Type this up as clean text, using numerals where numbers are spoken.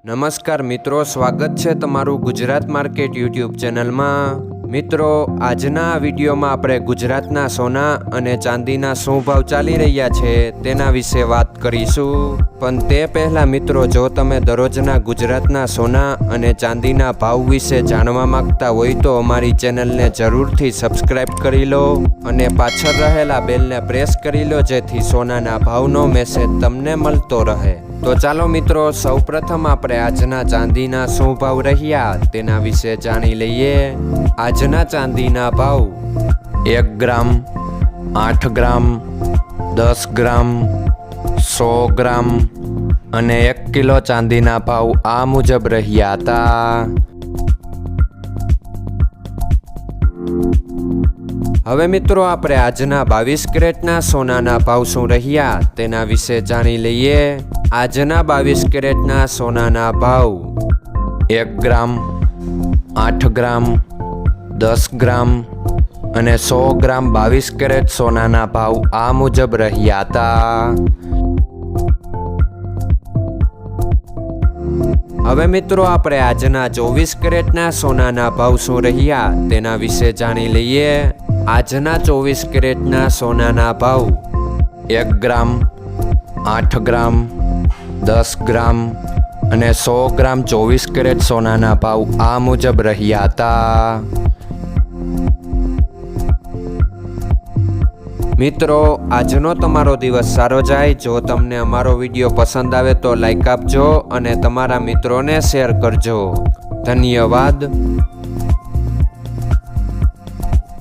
નમસ્કાર મિત્રો, સ્વાગત છે તમારું ગુજરાત માર્કેટ યુટ્યુબ ચેનલમાં। મિત્રો, આજના આ વિડીયોમાં આપણે ગુજરાતના સોના અને ચાંદીના શું ભાવ ચાલી રહ્યા છે તેના વિશે વાત કરીશું। પણ તે પહેલાં મિત્રો, જો તમે દરરોજના ગુજરાતના સોના અને ચાંદીના ભાવ વિશે જાણવા માંગતા હોય તો અમારી ચેનલને જરૂરથી સબસ્ક્રાઈબ કરી લો અને પાછળ રહેલા બેલને પ્રેસ કરી લો, જેથી સોનાના ભાવનો મેસેજ તમને મળતો રહે। તો ચાલો મિત્રો, સૌપ્રથમ આપણે આજના ચાંદીના શું ભાવ રહ્યા તેના વિશે જાણી લઈએ। આજના ચાંદીના ભાવ 1 ગ્રામ, 8 ગ્રામ, 10 ગ્રામ, 100 ગ્રામ અને 1 કિલો ચાંદીના ભાવ આ મુજબ રહ્યા હતા। હવે મિત્રો, આપણે આજના 22 કેરેટના સોનાના ભાવ શું રહ્યા તેના વિશે જાણી લઈએ। આજના 22 કેરેટના સોનાના ભાવ 1 ગ્રામ, 8 ગ્રામ, 10 ગ્રામ અને 100 ગ્રામ 22 કેરેટ સોનાના ભાવ આ મુજબ રહ્યા હતા। હવે મિત્રો, આપણે આજના 24 કેરેટના સોનાના ભાવ શું રહ્યા તેના વિશે જાણી લઈએ। આજના 24 કેરેટના સોનાના ભાવ 1 ગ્રામ, 8 ગ્રામ, 10 ગ્રામ અને 100 ગ્રામ 24 કેરેટ સોનાના ભાવ આ મુજબ રહ્યા હતા। મિત્રો, આજનો તમારો દિવસ સારો જાય। જો તમને અમારો વિડીયો પસંદ આવે તો લાઈક આપજો અને તમારા મિત્રોને શેર કરજો। ધન્યવાદ।